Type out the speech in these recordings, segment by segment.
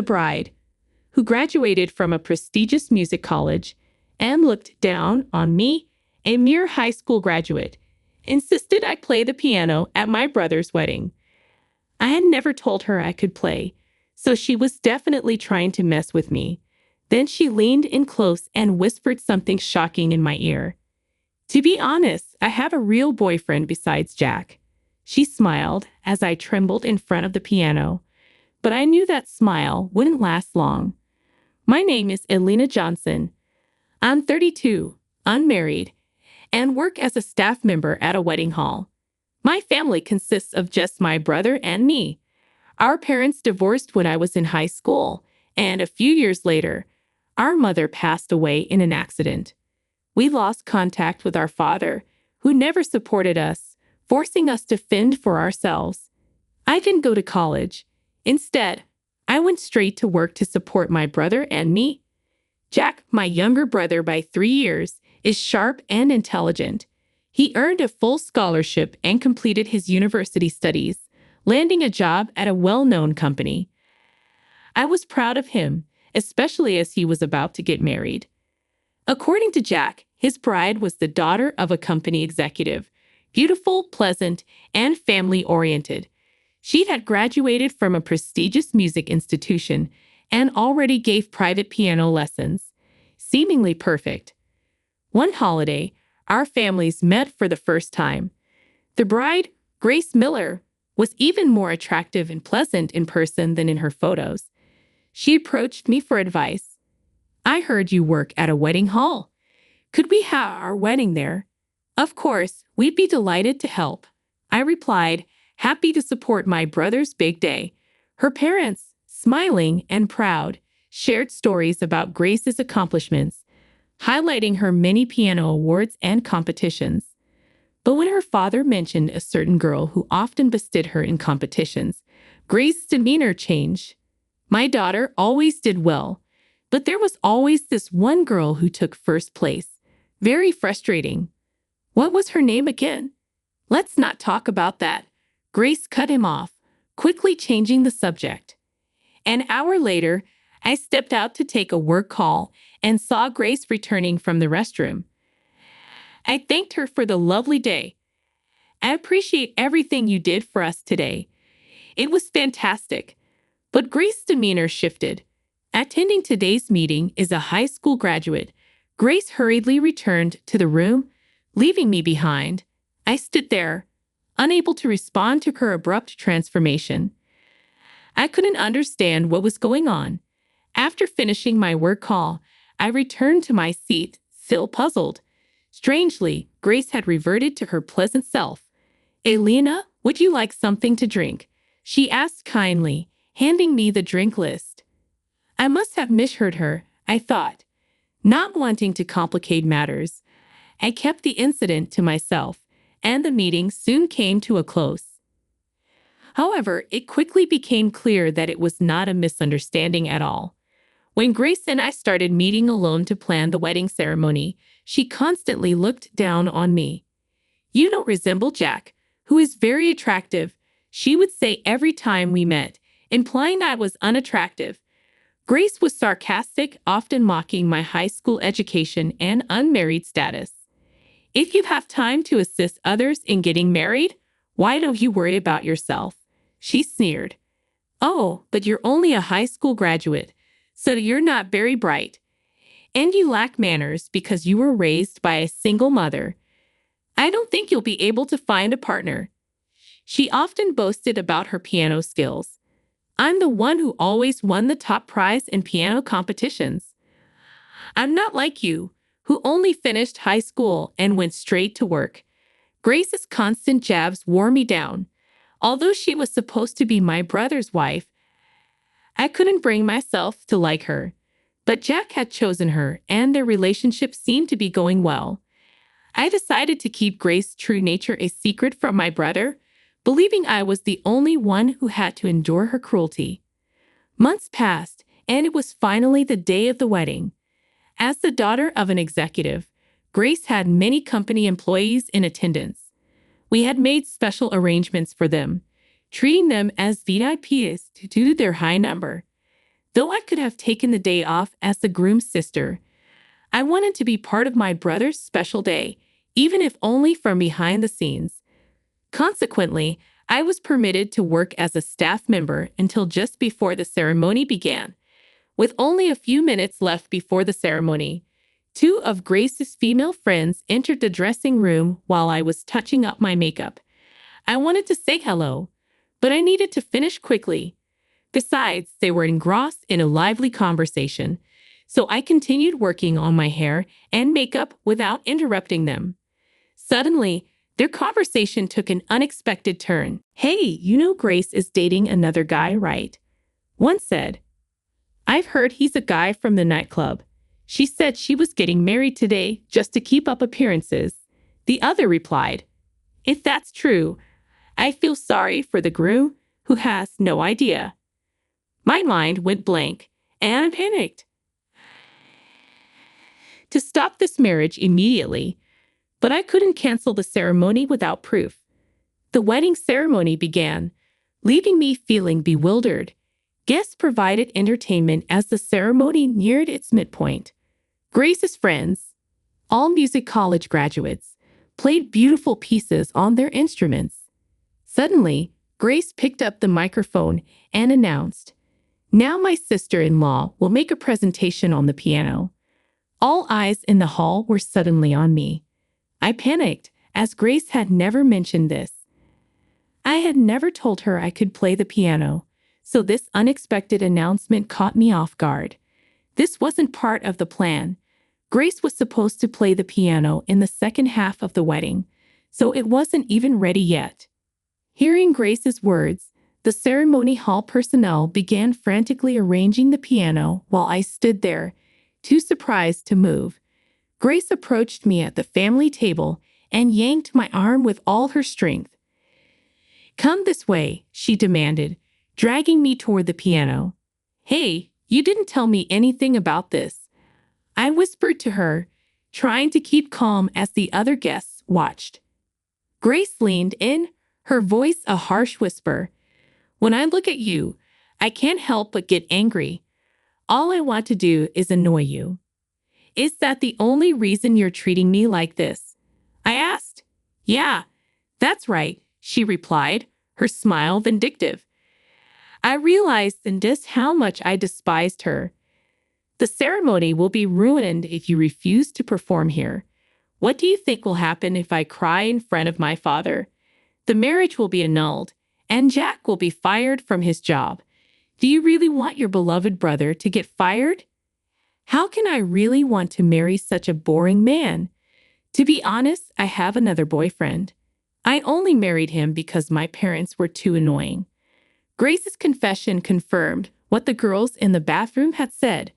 the bride, who graduated from a prestigious music college and looked down on me, a mere high school graduate, insisted I play the piano at my brother's wedding. I had never told her I could play, so she was definitely trying to mess with me. Then she leaned in close and whispered something shocking in my ear. To be honest, I have a real boyfriend besides Jack. She smiled as I trembled in front of the piano, but I knew that smile wouldn't last long. My name is Elena Johnson. I'm 32, unmarried, and work as a staff member at a wedding hall. My family consists of just my brother and me. Our parents divorced when I was in high school, and a few years later, our mother passed away in an accident. We lost contact with our father, who never supported us, forcing us to fend for ourselves. I didn't go to college. Instead, I went straight to work to support my brother and me. Jack, my younger brother by 3 years, is sharp and intelligent. He earned a full scholarship and completed his university studies, landing a job at a well-known company. I was proud of him, especially as he was about to get married. According to Jack, his bride was the daughter of a company executive, beautiful, pleasant, and family-oriented. She had graduated from a prestigious music institution and already gave private piano lessons, seemingly perfect. One holiday, our families met for the first time. The bride, Grace Miller, was even more attractive and pleasant in person than in her photos. She approached me for advice. I heard you work at a wedding hall. Could we have our wedding there? Of course, we'd be delighted to help. I replied, happy to support my brother's big day. Her parents, smiling and proud, shared stories about Grace's accomplishments, highlighting her many piano awards and competitions. But when her father mentioned a certain girl who often bested her in competitions, Grace's demeanor changed. My daughter always did well, but there was always this one girl who took first place. Very frustrating. What was her name again? Let's not talk about that. Grace cut him off, quickly changing the subject. An hour later, I stepped out to take a work call and saw Grace returning from the restroom. I thanked her for the lovely day. I appreciate everything you did for us today. It was fantastic. But Grace's demeanor shifted. Attending today's meeting is a high school graduate. Grace hurriedly returned to the room, leaving me behind. I stood there, unable to respond to her abrupt transformation. I couldn't understand what was going on. After finishing my work call, I returned to my seat, still puzzled. Strangely, Grace had reverted to her pleasant self. Elena, would you like something to drink? She asked kindly, handing me the drink list. I must have misheard her, I thought. Not wanting to complicate matters, I kept the incident to myself, and the meeting soon came to a close. However, it quickly became clear that it was not a misunderstanding at all. When Grace and I started meeting alone to plan the wedding ceremony, she constantly looked down on me. You don't resemble Jack, who is very attractive, she would say every time we met, implying I was unattractive. Grace was sarcastic, often mocking my high school education and unmarried status. If you have time to assist others in getting married, why don't you worry about yourself? She sneered. Oh, but you're only a high school graduate, so you're not very bright. And you lack manners because you were raised by a single mother. I don't think you'll be able to find a partner. She often boasted about her piano skills. I'm the one who always won the top prize in piano competitions. I'm not like you, who only finished high school and went straight to work. Grace's constant jabs wore me down. Although she was supposed to be my brother's wife, I couldn't bring myself to like her. But Jack had chosen her, and their relationship seemed to be going well. I decided to keep Grace's true nature a secret from my brother, believing I was the only one who had to endure her cruelty. Months passed, and it was finally the day of the wedding. As the daughter of an executive, Grace had many company employees in attendance. We had made special arrangements for them, treating them as VIPs due to their high number. Though I could have taken the day off as the groom's sister, I wanted to be part of my brother's special day, even if only from behind the scenes. Consequently, I was permitted to work as a staff member until just before the ceremony began. With only a few minutes left before the ceremony, two of Grace's female friends entered the dressing room while I was touching up my makeup. I wanted to say hello, but I needed to finish quickly. Besides, they were engrossed in a lively conversation, so I continued working on my hair and makeup without interrupting them. Suddenly, their conversation took an unexpected turn. "Hey, you know Grace is dating another guy, right?" One said. "I've heard he's a guy from the nightclub. She said she was getting married today just to keep up appearances." The other replied, "If that's true, I feel sorry for the groom who has no idea." My mind went blank, and I panicked to stop this marriage immediately, but I couldn't cancel the ceremony without proof. The wedding ceremony began, leaving me feeling bewildered. Guests provided entertainment as the ceremony neared its midpoint. Grace's friends, all music college graduates, played beautiful pieces on their instruments. Suddenly, Grace picked up the microphone and announced, "Now my sister-in-law will make a presentation on the piano." All eyes in the hall were suddenly on me. I panicked, as Grace had never mentioned this. I had never told her I could play the piano, so this unexpected announcement caught me off guard. This wasn't part of the plan. Grace was supposed to play the piano in the second half of the wedding, so it wasn't even ready yet. Hearing Grace's words, the ceremony hall personnel began frantically arranging the piano while I stood there, too surprised to move. Grace approached me at the family table and yanked my arm with all her strength. "Come this way," she demanded, dragging me toward the piano. "Hey, you didn't tell me anything about this," I whispered to her, trying to keep calm as the other guests watched. Grace leaned in, her voice a harsh whisper. "When I look at you, I can't help but get angry. All I want to do is annoy you." "Is that the only reason you're treating me like this?" I asked. "Yeah, that's right," she replied, her smile vindictive. I realized in just how much I despised her. "The ceremony will be ruined if you refuse to perform here. What do you think will happen if I cry in front of my father? The marriage will be annulled, and Jack will be fired from his job. Do you really want your beloved brother to get fired? How can I really want to marry such a boring man? To be honest, I have another boyfriend. I only married him because my parents were too annoying." Grace's confession confirmed what the girls in the bathroom had said.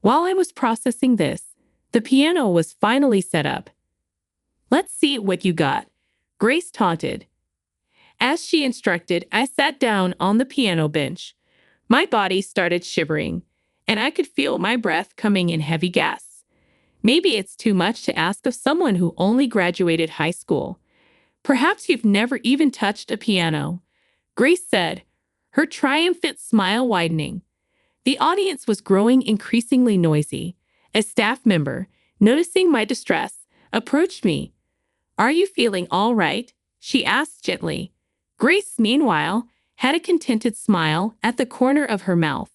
While I was processing this, the piano was finally set up. "Let's see what you got," Grace taunted. As she instructed, I sat down on the piano bench. My body started shivering, and I could feel my breath coming in heavy gasps. Maybe it's too much to ask of someone who only graduated high school. "Perhaps you've never even touched a piano," Grace said, her triumphant smile widening. The audience was growing increasingly noisy. A staff member, noticing my distress, approached me. "Are you feeling all right?" she asked gently. Grace, meanwhile, had a contented smile at the corner of her mouth.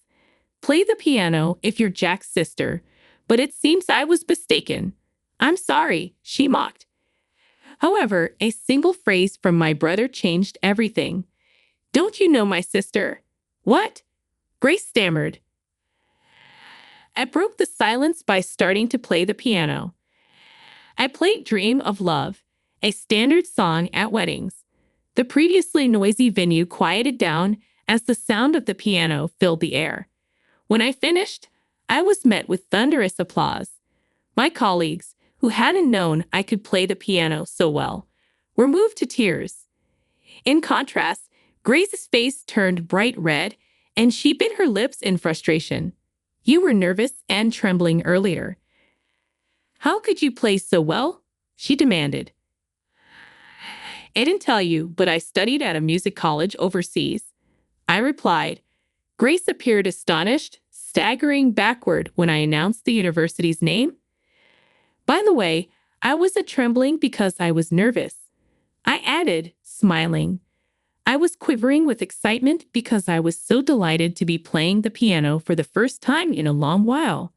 "Play the piano if you're Jack's sister, but it seems I was mistaken." "I'm sorry," she mocked. However, a single phrase from my brother changed everything. "Don't you know my sister?" "What?" Grace stammered. I broke the silence by starting to play the piano. I played Dream of Love, a standard song at weddings. The previously noisy venue quieted down as the sound of the piano filled the air. When I finished, I was met with thunderous applause. My colleagues, who hadn't known I could play the piano so well, were moved to tears. In contrast, Grace's face turned bright red, and she bit her lips in frustration. "You were nervous and trembling earlier. How could you play so well?" she demanded. "I didn't tell you, but I studied at a music college overseas," I replied. Grace appeared astonished, staggering backward when I announced the university's name. By the way, I wasn't trembling because I was nervous. I added, smiling. I was quivering with excitement because I was so delighted to be playing the piano for the first time in a long while.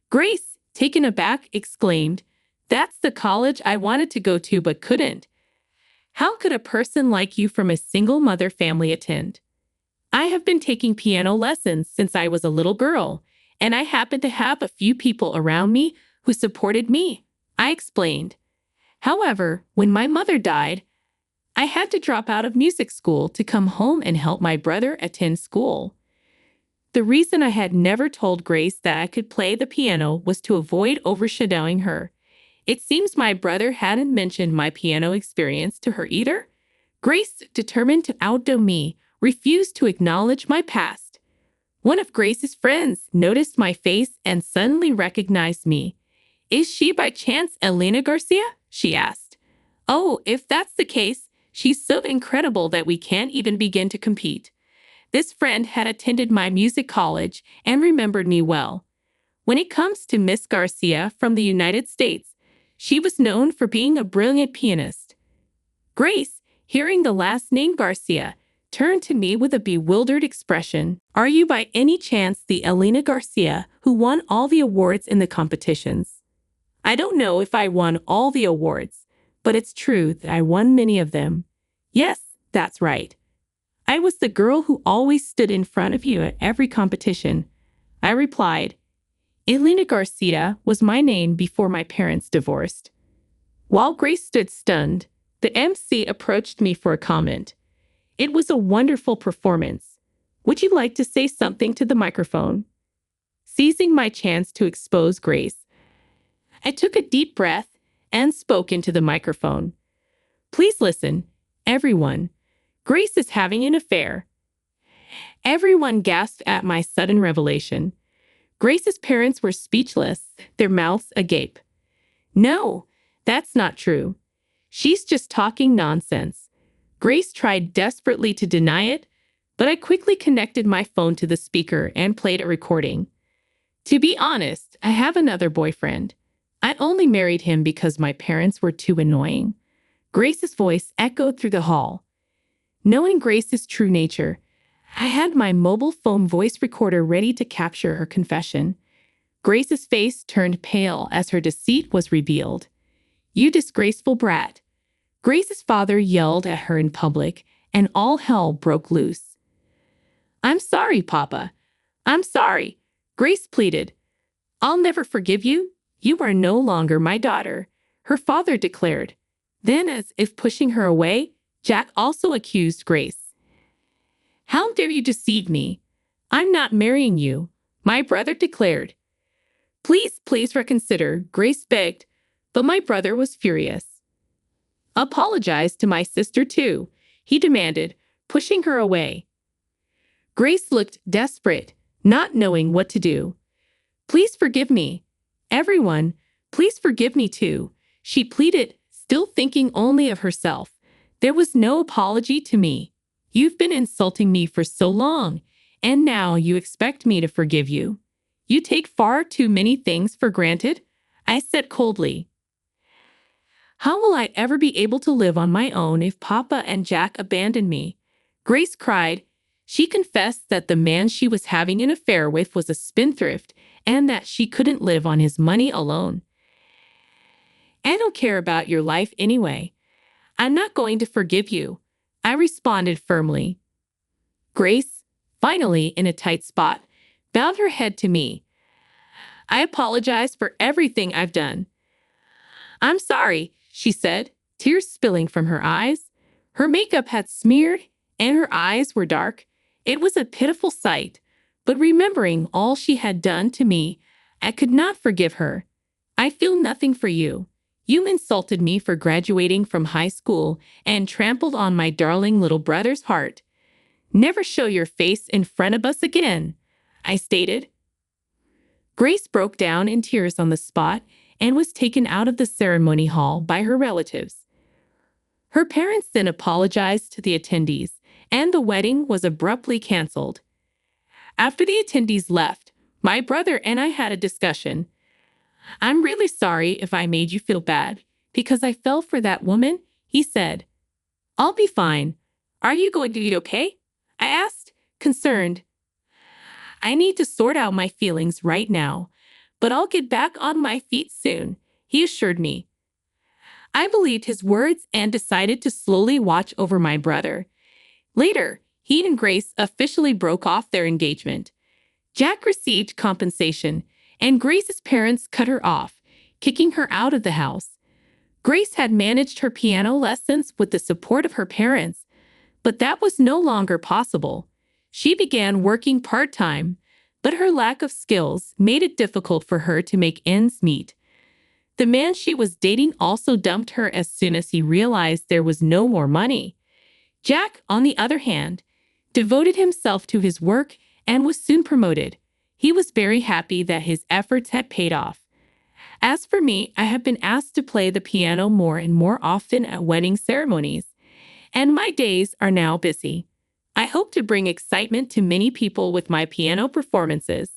Grace, taken aback, exclaimed, "That's the college I wanted to go to but couldn't. How could a person like you from a single mother family attend?" "I have been taking piano lessons since I was a little girl, and I happen to have a few people around me who supported me," I explained. "However, when my mother died, I had to drop out of music school to come home and help my brother attend school." The reason I had never told Grace that I could play the piano was to avoid overshadowing her. It seems my brother hadn't mentioned my piano experience to her either. Grace, determined to outdo me, refused to acknowledge my past. One of Grace's friends noticed my face and suddenly recognized me. "Is she by chance Elena Garcia?" she asked. "Oh, if that's the case, she's so incredible that we can't even begin to compete." This friend had attended my music college and remembered me well. When it comes to Miss Garcia from the United States, she was known for being a brilliant pianist. Grace, hearing the last name Garcia, turned to me with a bewildered expression. "Are you by any chance the Elena Garcia who won all the awards in the competitions?" "I don't know if I won all the awards, but it's true that I won many of them." "Yes, that's right. I was the girl who always stood in front of you at every competition," I replied. Elena Garcia was my name before my parents divorced. While Grace stood stunned, the MC approached me for a comment. "It was a wonderful performance. Would you like to say something to the microphone?" Seizing my chance to expose Grace, I took a deep breath and spoke into the microphone. "Please listen, everyone. Grace is having an affair." Everyone gasped at my sudden revelation. Grace's parents were speechless, their mouths agape. "No, that's not true. She's just talking nonsense." Grace tried desperately to deny it, but I quickly connected my phone to the speaker and played a recording. "To be honest, I have another boyfriend. I only married him because my parents were too annoying." Grace's voice echoed through the hall. Knowing Grace's true nature, I had my mobile phone voice recorder ready to capture her confession. Grace's face turned pale as her deceit was revealed. "You disgraceful brat." Grace's father yelled at her in public, and all hell broke loose. "I'm sorry, Papa. I'm sorry," Grace pleaded. "I'll never forgive you. You are no longer my daughter," her father declared. Then, as if pushing her away, Jack also accused Grace. "How dare you deceive me? I'm not marrying you," my brother declared. Please reconsider," Grace begged, but my brother was furious. "Apologize to my sister too," he demanded, pushing her away. Grace looked desperate, not knowing what to do. "Please forgive me. Everyone, please forgive me too," she pleaded, still thinking only of herself. "There was no apology to me. You've been insulting me for so long, and now you expect me to forgive you. You take far too many things for granted," I said coldly. "How will I ever be able to live on my own if Papa and Jack abandon me?" Grace cried. She confessed that the man she was having an affair with was a spendthrift and that she couldn't live on his money alone. "I don't care about your life anyway. I'm not going to forgive you," I responded firmly. Grace, finally in a tight spot, bowed her head to me. "I apologize for everything I've done." "I'm sorry," she said, tears spilling from her eyes. Her makeup had smeared and her eyes were dark. It was a pitiful sight, but remembering all she had done to me, I could not forgive her. "I feel nothing for you. You insulted me for graduating from high school and trampled on my darling little brother's heart. Never show your face in front of us again," I stated. Grace broke down in tears on the spot and was taken out of the ceremony hall by her relatives. Her parents then apologized to the attendees, and the wedding was abruptly canceled. After the attendees left, My brother and I had a discussion. I'm really sorry if I made you feel bad because I fell for that woman, he said. I'll be fine. Are you going to be okay? I asked, concerned. I need to sort out my feelings right now, but I'll get back on my feet soon, he assured me. I believed his words and decided to slowly watch over my brother. Later, he and Grace officially broke off their engagement. Jack received compensation, and Grace's parents cut her off, kicking her out of the house. Grace had managed her piano lessons with the support of her parents, but that was no longer possible. She began working part-time, but her lack of skills made it difficult for her to make ends meet. The man she was dating also dumped her as soon as he realized there was no more money. Jack, on the other hand, devoted himself to his work and was soon promoted. He was very happy that his efforts had paid off. As for me, I have been asked to play the piano more and more often at wedding ceremonies, and my days are now busy. I hope to bring excitement to many people with my piano performances.